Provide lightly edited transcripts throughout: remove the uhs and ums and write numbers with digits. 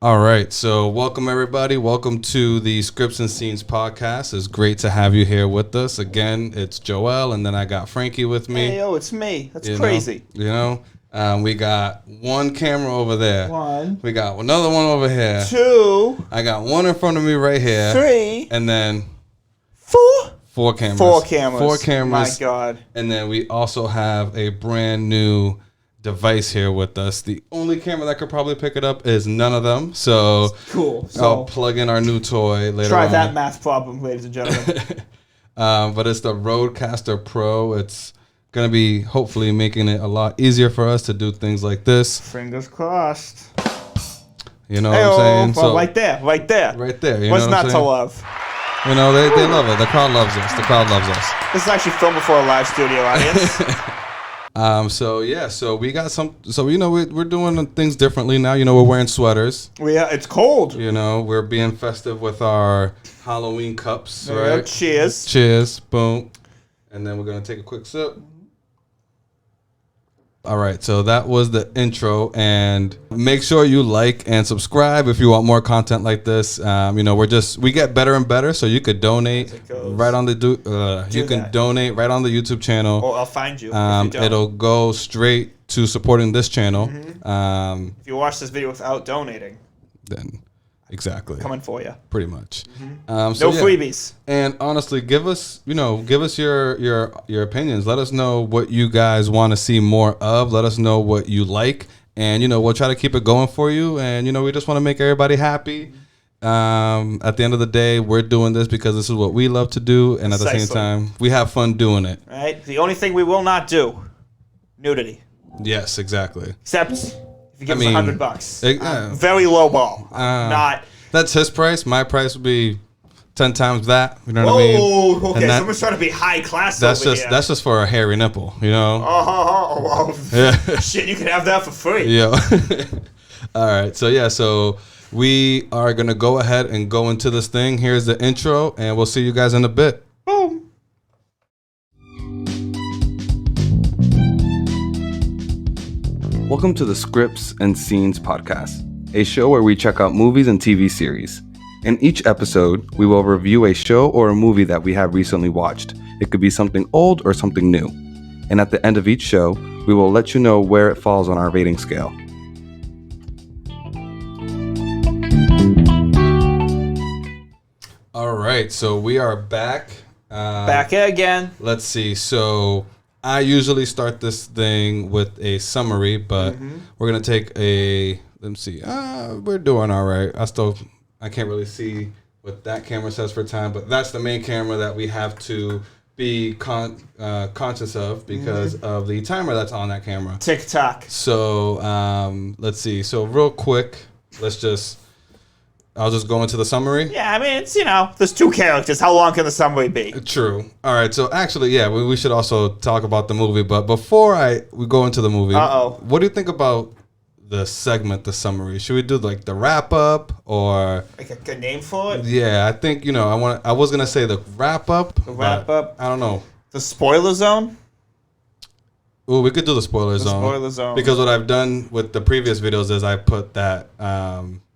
All right, so welcome everybody. Welcome to the Scripts and Scenes podcast. It's great to have you here with us. Again, it's Joel, and then I got Frankie with me. Hey, yo, it's me. That's crazy. We got one camera over there. One. We got another one over here. Two. I got one in front of me right here. Three. And then four. Four cameras. Four cameras. My God. And then we also have a brand new device here with us. The only camera that could probably pick it up is none of them. So cool. I'll plug in our new toy later try on. that math problem, ladies and gentlemen. But it's the Rodecaster Pro. It's going to be hopefully making it a lot easier for us to do things like this. Fingers crossed. You know what I'm saying? Well, right there. Right there. You What's know what not I'm to love? You know, they love it. The crowd loves us. This is actually filmed before a live studio audience. So we got some. So we're doing things differently now. We're wearing sweaters. It's cold. We're being festive with our Halloween cups. Right? Cheers. Boom. And then we're gonna take a quick sip. All right, so that was the intro, and make sure you like and subscribe if you want more content like this. We get better and better, so you could donate right on the donate right on the YouTube channel. Or I'll find you. It'll go straight to supporting this channel. Mm-hmm. If you watch this video without donating, then exactly coming for you, pretty much. Mm-hmm. No freebies. And honestly, give us your opinions. Let us know what you guys want to see more of. Let us know what you like, and we'll try to keep it going for you. And we just want to make everybody happy. At the end of the day, we're doing this because this is what we love to do, and at the same time, we have fun doing it. Right. The only thing we will not do, nudity. Yes, exactly. Except if you give us $100, very low ball. Not. That's his price. My price would be 10 times that. You know what I mean? Oh, okay. Someone's trying to be high class. That's just for a hairy nipple. Yeah. Shit, you can have that for free. Yeah. All right. So we are gonna go ahead and go into this thing. Here's the intro, and we'll see you guys in a bit. Boom. Welcome to the Scripts and Scenes podcast, a show where we check out movies and TV series. In each episode, we will review a show or a movie that we have recently watched. It could be something old or something new. And at the end of each show, we will let you know where it falls on our rating scale. All right, so we are back. Back again. Let's see. So I usually start this thing with a summary, but we're going to take let me see. We're doing all right. I can't really see what that camera says for time, but that's the main camera that we have to be conscious of because of the timer that's on that camera. Tick-tock. So let's see. So real quick, I'll just go into the summary. Yeah, I mean, it's, there's two characters. How long can the summary be? True. All right, so actually, we should also talk about the movie. But before we go into the movie, what do you think about the segment, the summary? Should we do like the wrap up or like a good name for it? Yeah, I think I was gonna say the wrap up. The wrap up. I don't know. The spoiler zone. Ooh, we could do the spoiler zone. Spoiler zone. Because what I've done with the previous videos is I put that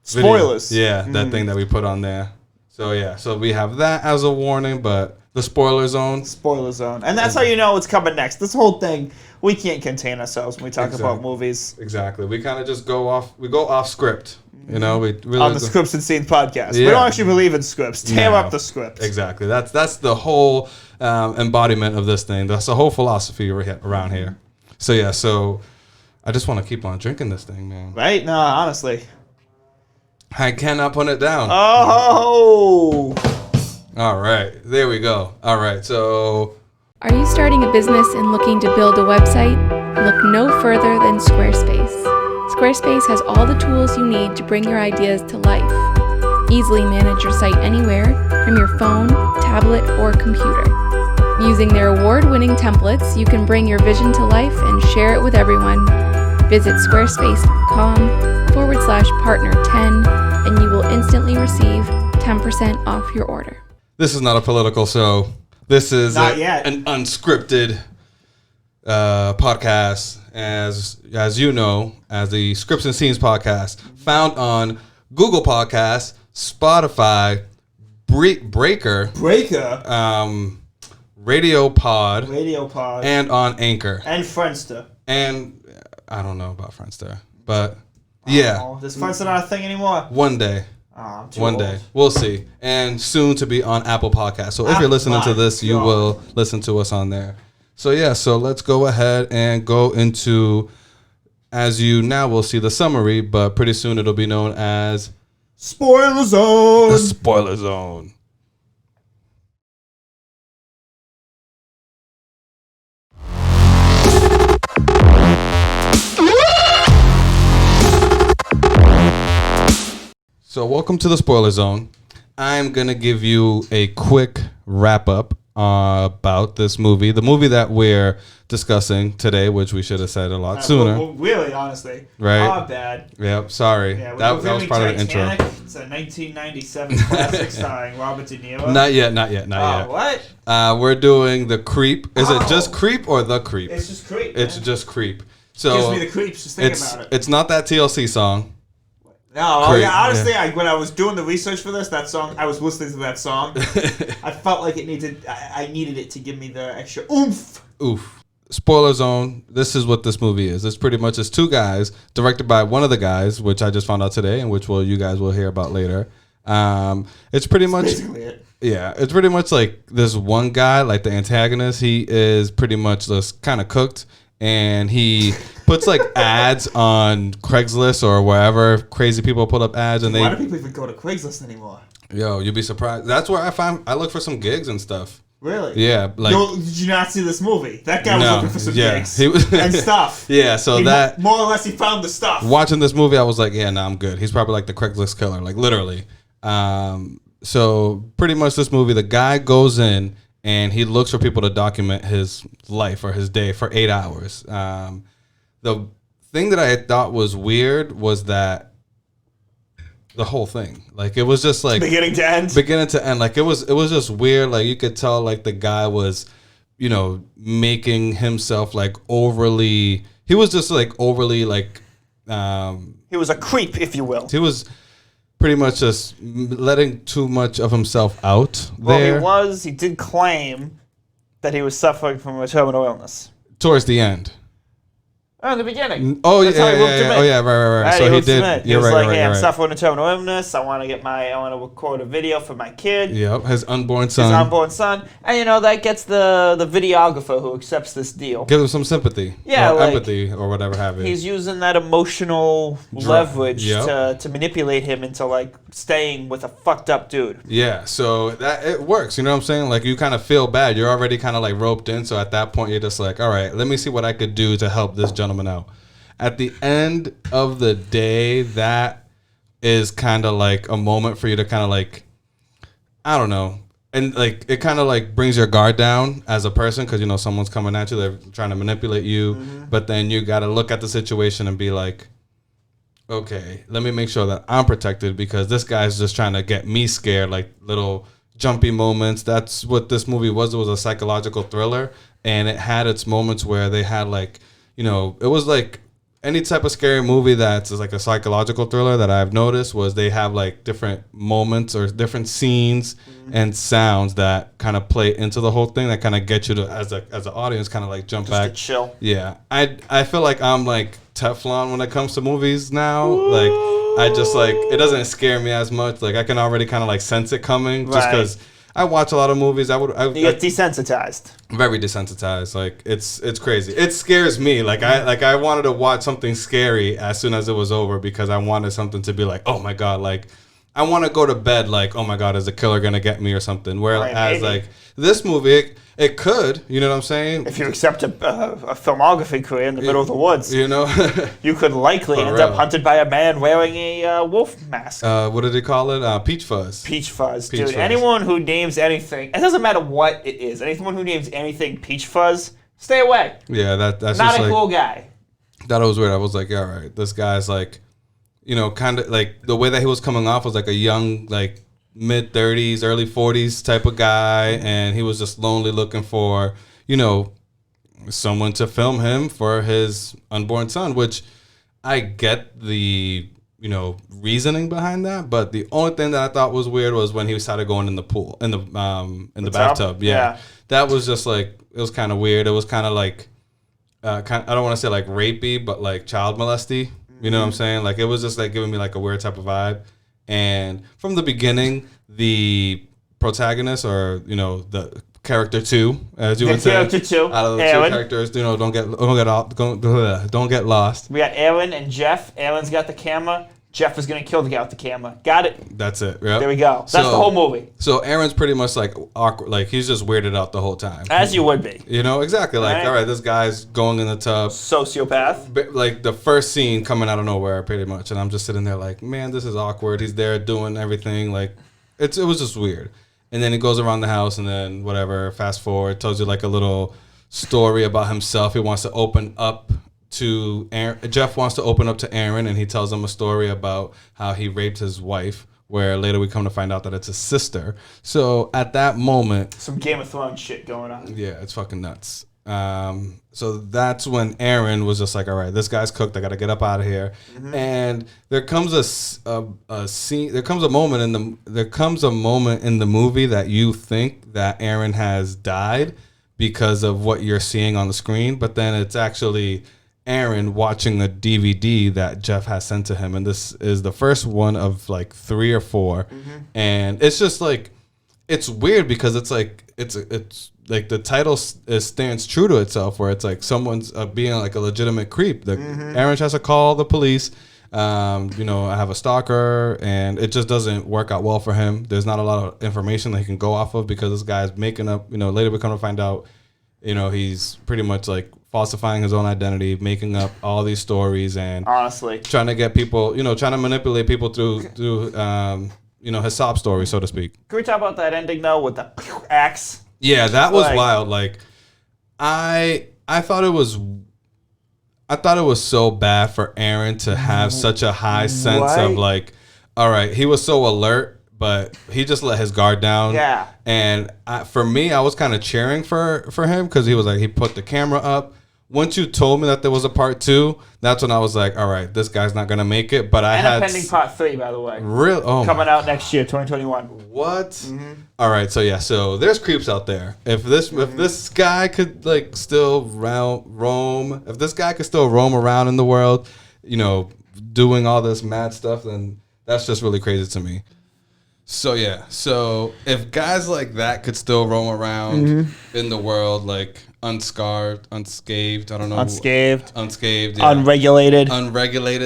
spoilers. Video. Yeah, that thing that we put on there. So we have that as a warning, but the spoiler zone. Spoiler zone. And that's how you know what's coming next. This whole thing, we can't contain ourselves when we talk about movies. Exactly. We kind of just go off script. We really on the Scripts and Scenes podcast. Yeah. We don't actually believe in scripts. Tear up the script. Exactly. That's the whole embodiment of this thing. That's the whole philosophy around here. So I just want to keep on drinking this thing, man. Right? No, honestly. I cannot put it down. Oh! All right. There we go. All right. So are you starting a business and looking to build a website? Look no further than Squarespace. Squarespace has all the tools you need to bring your ideas to life. Easily manage your site anywhere from your phone, tablet, or computer. Using their award-winning templates, you can bring your vision to life and share it with everyone. Visit squarespace.com/partner10 and you will instantly receive 10% off your order. This is not a political show. This is an unscripted podcast, as you know, as the Scripts and Scenes podcast, found on Google Podcasts, Spotify, Breaker, Radio Pod, and on Anchor. And Friendster. And I don't know about Friendster, but yeah. Is Friendster not a thing anymore? One day. I'm too One old. day. We'll see. And soon to be on Apple Podcasts. So if you're listening to this, you will listen to us on there. So yeah, so let's go ahead and go into, as you now will see the summary, but pretty soon it'll be known as Spoiler Zone. the Spoiler Zone. So welcome to the Spoiler Zone. I'm going to give you a quick wrap up about this movie. The movie that we're discussing today, which we should have said a lot sooner. Well, really, honestly. Right? Our bad. Yep, sorry. Yeah, that was part Titanic. of the intro. It's a 1997 classic starring Robert De Niro. Not yet. What? We're doing The Creep. Is it just Creep or The Creep? It's just Creep. It's just Creep. So gives me the creeps just thinking about it. It's not that TLC song. No, Creep, honestly, when I was doing the research for this, that song, I was listening to that song. I felt like I needed it to give me the extra oomph. Oof. Spoiler zone. This is what this movie is. It's pretty much two guys, directed by one of the guys, which I just found out today, and which you guys will hear about later. It's pretty much basically it. Yeah, it's pretty much like this one guy, like the antagonist. He is pretty much just kind of cooked, and he puts like ads on Craigslist or wherever crazy people put up ads, and Why do people even go to Craigslist anymore? Yo, you'd be surprised. That's where I look for some gigs and stuff. Really? Yeah, like did you not see this movie? That guy was looking for some gigs he was, and stuff. Yeah, so more or less he found the stuff. Watching this movie, I was like, yeah, I'm good. He's probably like the Craigslist killer, like literally. So pretty much this movie, the guy goes in and he looks for people to document his life or his day for 8 hours. The thing that I thought was weird was that the whole thing, like it was just like beginning to end. Like it was just weird. Like you could tell like the guy was, making himself like overly. He was just like overly like. He was a creep, if you will. He was pretty much just letting too much of himself out there. Well, he did claim that he was suffering from a terminal illness. Towards the end. Oh, in the beginning. Oh, right. So he did. He was like, "Hey, I'm suffering a terminal illness. I want to record a video for my kid." Yep, his unborn son. And that gets the videographer who accepts this deal. Give him some sympathy. Yeah, empathy or whatever have you. He's using that emotional leverage to manipulate him into like staying with a fucked up dude. Yeah, so that it works. You know what I'm saying? Like you kind of feel bad. You're already kind of like roped in. So at that point, you're just like, all right, let me see what I could do to help this gentleman out. At the end of the day, that is kind of like a moment for you to kind of like, I don't know, and like it kind of like brings your guard down as a person because someone's coming at you, they're trying to manipulate you, but then you got to look at the situation and be like, okay, let me make sure that I'm protected because this guy's just trying to get me scared, like little jumpy moments. That's what this movie was. It was a psychological thriller, and it had its moments where they had like, it was like any type of scary movie that's like a psychological thriller that I've noticed was they have like different moments or different scenes and sounds that kind of play into the whole thing that kind of get you to as an audience kind of like jump just back. To chill. Yeah, I feel like I'm like Teflon when it comes to movies now. Like I just like it doesn't scare me as much. Like I can already kind of like sense it coming just because. I watch a lot of movies. You get desensitized. Very desensitized. Like it's crazy. It scares me. Like I wanted to watch something scary as soon as it was over because I wanted something to be like, oh my god, like I want to go to bed like, oh my god, is the killer gonna get me or something? Whereas like this movie, it could, you know what I'm saying? If you accept a filmography career in the middle of the woods, you could likely end up hunted by a man wearing a wolf mask. What did they call it? Peach fuzz. Peach fuzz, dude. Anyone who names anything, it doesn't matter what it is. Anyone who names anything peach fuzz, stay away. Yeah, that's not just a cool guy. That was weird. I was like, all right, this guy's like, kind of like the way that he was coming off was like a young, like mid 30s, early 40s type of guy, and he was just lonely looking for, someone to film him for his unborn son, which I get the reasoning behind that. But the only thing that I thought was weird was when he started going in the pool, in the bathtub. Yeah. That was just like, it was kind of weird. It was kind of like, I don't want to say like rapey, but like child molesty. You know what I'm saying? Like, it was just like giving me like a weird type of vibe. And from the beginning, the protagonist, or the character 2, as you would say, character 2, out of the Aaron. 2 characters, don't get lost. We got Aaron and Jeff. Aaron's got the camera. Jeff is gonna kill the guy with the camera. Got it. That's it. Yep. There we go. That's the whole movie. So Aaron's pretty much like awkward. Like, he's just weirded out the whole time. As you would be. Exactly. Like, all right, this guy's going in the tub. Sociopath. Like, the first scene coming out of nowhere, pretty much, and I'm just sitting there like, man, this is awkward. He's there doing everything. Like, it was just weird. And then he goes around the house, and then whatever. Fast forward, tells you like a little story about himself. He wants to open up to Aaron. Jeff wants to open up to Aaron, and he tells him a story about how he raped his wife, where later we come to find out that it's his sister. So at that moment, some Game of Thrones shit going on. Yeah, it's fucking nuts. So that's when Aaron was just like, all right, this guy's cooked. I got to get up out of here. Mm-hmm. And there comes a scene. There comes a moment in the movie that you think that Aaron has died because of what you're seeing on the screen, but then it's actually Aaron watching a DVD that Jeff has sent to him, and this is the first one of like 3 or 4, and it's just like, it's weird because it's like it's like the title stands true to itself, where it's like someone's being like a legitimate creep. Aaron has to call the police. I have a stalker, and it just doesn't work out well for him. There's not a lot of information that he can go off of because this guy's making up. Later we come to find out, he's pretty much like falsifying his own identity, making up all these stories, and honestly trying to get people, trying to manipulate people through his sob story, so to speak. Can we talk about that ending though with the axe? Yeah, that was wild. Like, I thought it was so bad for Aaron to have such a high sense of like, all right, he was so alert, but he just let his guard down. Yeah. And for me, I was kind of cheering for him because he was like, he put the camera up. Once you told me that there was a part 2, that's when I was like, all right, this guy's not gonna make it. But I had a pending part 3, by the way. Really? Oh, coming out next year, 2021. What? Mm-hmm. All right, so there's creeps out there. If this guy could like still roam, if this guy could still roam around in the world, doing all this mad stuff, then that's just really crazy to me. So yeah, if guys like that could still roam around in the world, like unscathed, I don't know. Unscathed, yeah. Unregulated,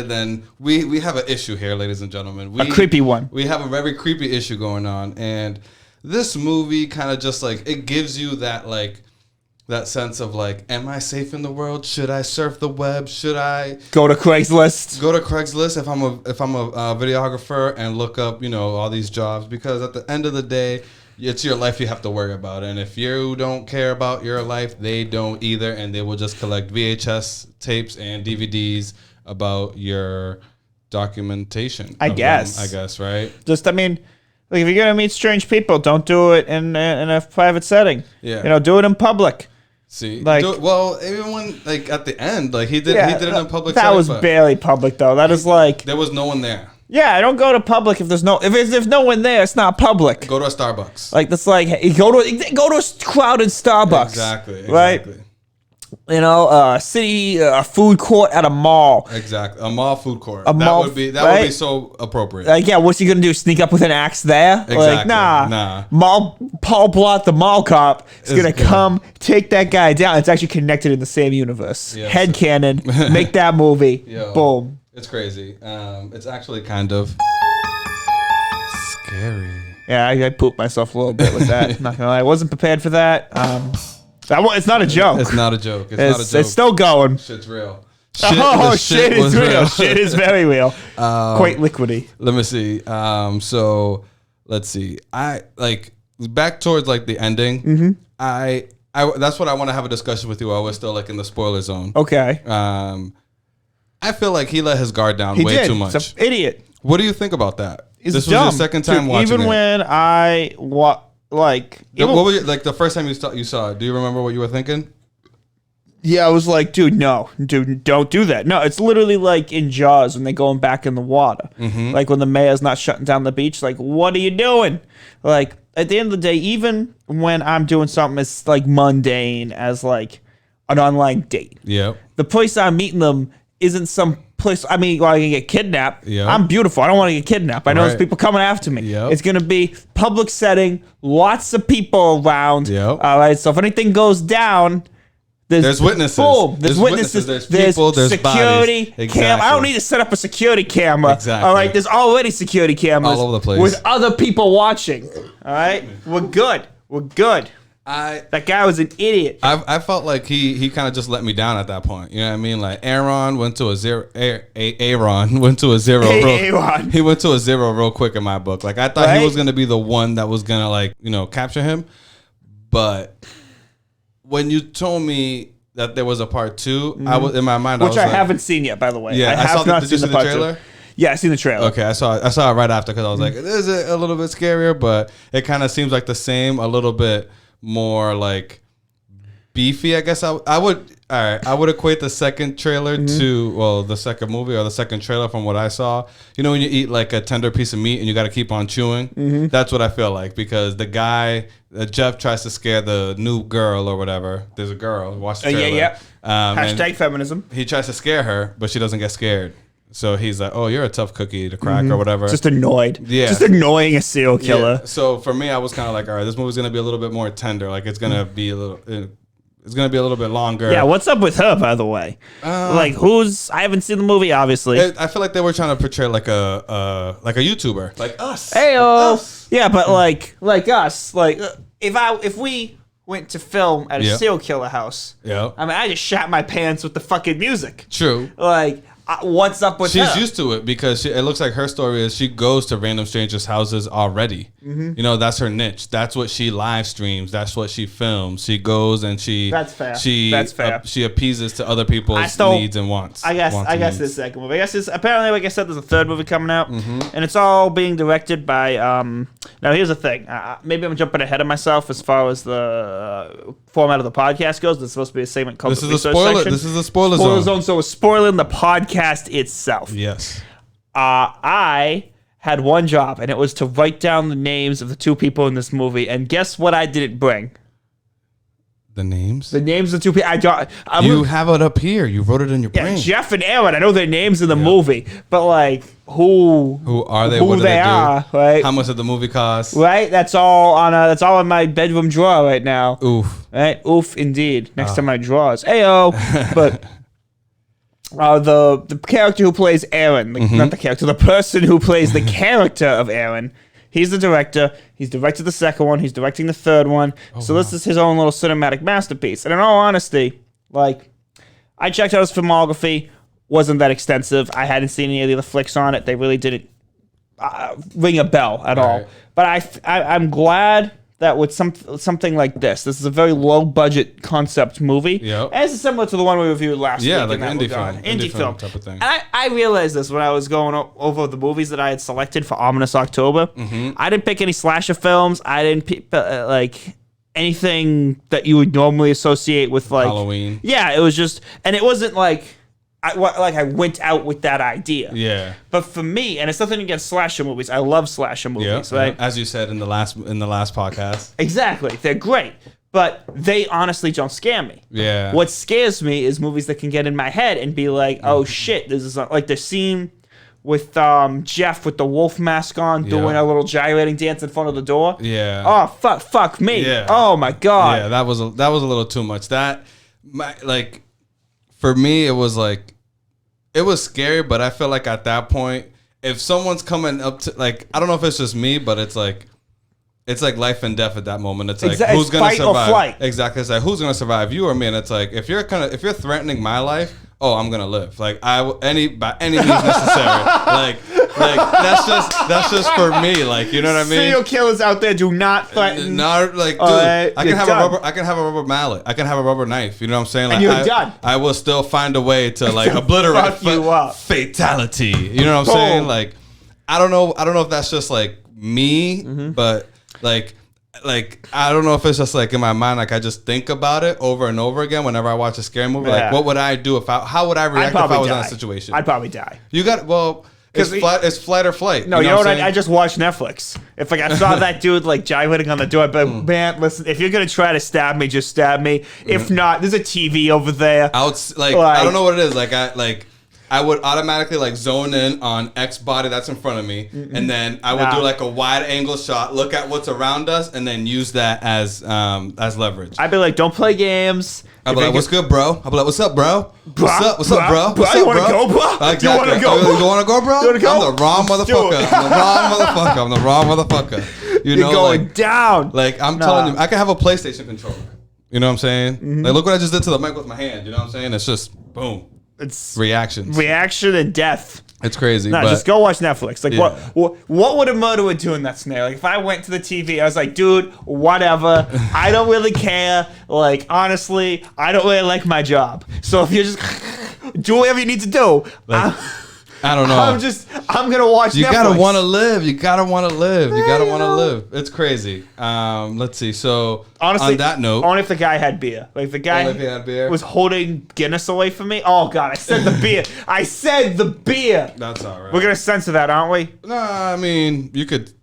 then we have an issue here, ladies and gentlemen. A creepy one. We have a very creepy issue going on, and this movie kind of just like, it gives you that like, that sense of like, am I safe in the world? Should I surf the web? Should I go to Craigslist? If I'm a videographer and look up, all these jobs, because at the end of the day, it's your life you have to worry about. And if you don't care about your life, they don't either, and they will just collect VHS tapes and DVDs about your documentation. I guess, right? Just, like, if you're gonna meet strange people, don't do it in a private setting. Yeah. Do it in public. See, like, even when, like, at the end, like, he did it in public. That was barely public, though. That is like, there was no one there. Yeah, I don't go to public if there's no one there. It's not public. Go to a Starbucks. Like, that's like, hey, go to a crowded Starbucks. Exactly. Right. A food court at a mall. Exactly, a mall food court. That would be so appropriate. Like, yeah, what's he gonna do? Sneak up with an axe there? Exactly. Like, nah. Paul Blart, the mall cop, is gonna come take that guy down. It's actually connected in the same universe. Yeah, headcanon. Make that movie. Yo, boom. It's crazy. It's actually kind of scary. Yeah, I pooped myself a little bit with that. Not gonna lie, I wasn't prepared for that. It's not a joke. It's not a joke. It's still going. Shit's real. Shit is real. Shit is very real. Quite liquidy. Let me see. So let's see. I like back towards like the ending. Mm-hmm. I that's what I want to have a discussion with you while we're still like in the spoiler zone. Okay. I feel like he let his guard down way too much. He's an idiot. What do you think about that? This was your second time watching it. Even when I what were you, like the first time you saw it? Do you remember what you were thinking? Yeah, I was like, dude, no, dude, don't do that. No, it's literally like in Jaws when they're going back in the water. Like when the mayor's not shutting down the beach. Like, what are you doing? Like, at the end of the day, even when I'm doing something as like mundane as like an online date, the place I'm meeting them isn't some place. I mean, I can get kidnapped. I'm beautiful. I don't want to get kidnapped. I know there's people coming after me. It's gonna be public setting, lots of people around. All right. So if anything goes down, there's witnesses. Boom. There's witnesses. There's people. There's security. Exactly. I don't need to set up a security camera. Exactly. All right. There's already security cameras all over the place with other people watching. All right. We're good. We're good. That guy was an idiot. I felt like he kind of just let me down at that point. You know what I mean? Like Aaron went to a zero. Aaron went to a zero. He went to a zero real quick in my book. Like I thought he was gonna be the one that was gonna like capture him, but when you told me that there was a part 2, I was in my mind. Which I haven't seen yet, by the way. Yeah, I saw not seen the trailer. 2. Yeah, I seen the trailer. Okay, I saw it right after because I was like, it is a little bit scarier, but it kind of seems like the same, a little bit more like beefy. I guess I would equate the second trailer to the second movie or the second trailer from what I saw. You know when you eat like a tender piece of meat and you got to keep on chewing? That's what I feel like because the guy Jeff tries to scare the new girl or whatever. There's a girl. Watch the trailer. Hashtag feminism. He tries to scare her, but she doesn't get scared. So he's like, "Oh, you're a tough cookie to crack or whatever." Just annoyed. Yeah. Just annoying a serial killer. Yeah. So for me, I was kind of like, "All right, this movie's gonna be a little bit more tender. Like it's gonna be a little." It's gonna be a little bit longer. Yeah, what's up with her, by the way? I haven't seen the movie, obviously. I feel like they were trying to portray like a YouTuber, like us. Heyo. Yeah, but like us, like if we went to film at a serial killer house, I mean, I just shat my pants with the fucking music. True. Like. What's up with her? She's used to it because it looks like her story is she goes to random strangers' houses already. That's her niche. That's what she live streams. That's what she films. She goes and she. That's fair. That's fair. She appeases to other people's needs and wants. I guess this second movie. I guess this apparently, like I said, there's a third movie coming out, and it's all being directed by. Now here's the thing. Maybe I'm jumping ahead of myself as far as the format of the podcast goes. There's supposed to be a segment called This is a spoiler zone. So we're spoiling the podcast itself. Yes. I had one job, and it was to write down the names of the 2 people in this movie. And guess what I didn't bring? The names? The names of 2 people. You have it up here. You wrote it in your brain. Jeff and Aaron. I know their names in the movie, but like who are they? Who what do they are? Right? How much did the movie cost? Right. That's all in my bedroom drawer right now. Oof. Right. Oof. Indeed. Next to my drawers. Ayo. But. The character who plays Aaron, not the character, the person who plays the character of Aaron, he's the director. He's directed the second one. He's directing the third one. This is his own little cinematic masterpiece. And in all honesty, like, I checked out his filmography. Wasn't that extensive. I hadn't seen any of the other flicks on it. They really didn't ring a bell at all. But I'm glad that with something like this is a very low budget concept movie. And it's similar to the one we reviewed last week. Yeah, like indie film type of thing. And I realized this when I was going over the movies that I had selected for Ominous October. I didn't pick any slasher films. I didn't pick anything that you would normally associate with like Halloween. Yeah, it was just, and it wasn't like I went out with that idea. Yeah. But for me, and it's nothing against slasher movies. I love slasher movies, right? As you said in the last podcast. Exactly. They're great. But they honestly don't scare me. Yeah. What scares me is movies that can get in my head and be like, oh shit, this is like the scene with Jeff with the wolf mask on doing a little gyrating dance in front of the door. Yeah. Oh fuck me. Yeah. Oh my god. Yeah, that was a little too much. For me, it was like, it was scary, but I feel like at that point, if someone's coming up to, like, I don't know if it's just me, but it's like life and death at that moment. It's like, who's going to survive? Fight or flight. Exactly. It's like, who's going to survive, you or me? And it's like, if you're threatening my life, I'm going to live. Like, by any means necessary. Like that's just for me. Like, you know what I mean? Serial killers out there do not threaten. Not like, dude. I can have a rubber mallet. I can have a rubber knife. You know what I'm saying? Like, and you're done. I will still find a way to like obliterate fatality. You know what I'm saying? Like, I don't know if that's just like me, but like, like I don't know if it's just like in my mind, like I just think about it over and over again whenever I watch a scary movie. Yeah. Like, what would I do how would I react if I was in that situation? I'd probably die. You got it's flight or flight. No, you know what? I just watch Netflix. If like I saw that dude like gyrating on the door, but man, listen, if you're gonna try to stab me, just stab me. If not, there's a TV over there. I don't know what it is. I would automatically like zone in on X body that's in front of me, and then I would do like a wide angle shot, look at what's around us, and then use that as leverage. I'd be like, don't play games. I'd be like, what's good, bro? I'd be like, what's up, bro? What's up, bro? What's you up, wanna bro? go, bro? Exactly. You wanna go, bro? You wanna go, bro? You wanna go? I'm the wrong motherfucker. I'm the wrong motherfucker. You know, you're going down. Like I'm telling you, I can have a PlayStation controller. You know what I'm saying? Like, look what I just did to the mic with my hand. You know what I'm saying? It's just boom. It's reaction and death. It's crazy. No, but just go watch Netflix. Like, what would a murderer do in that scenario? Like, if I went to the TV, I was like, dude, whatever. I don't really care. Like, honestly, I don't really like my job. So if you just do whatever you need to do. Like, I don't know. I'm gonna watch Netflix. You gotta want to live. You gotta want to live. It's crazy. Let's see. So honestly, on that note, only if the guy had beer. Like the guy was holding Guinness away from me. Oh God, I said the beer. I said the beer. That's all right. We're gonna censor that, aren't we? No, I mean you could.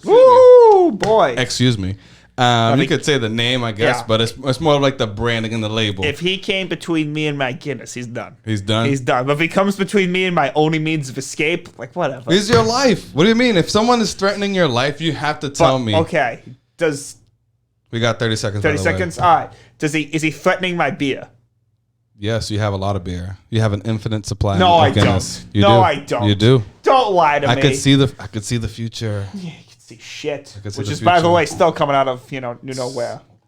Woo, boy. Excuse me. You could say the name, I guess, but it's more like the branding and the label. If he came between me and my Guinness, he's done. He's done? He's done. But if he comes between me and my only means of escape, like, whatever. It's your life. What do you mean? If someone is threatening your life, you have to tell me. Okay. We got 30 seconds. 30 seconds? All right. Is he threatening my beer? Yes, you have a lot of beer. You have an infinite supply. No, I Guinness. don't. I don't. You do. Don't lie to me. I could see the future. Yeah, you can see shit. Which is, by the way, still coming out of, nowhere.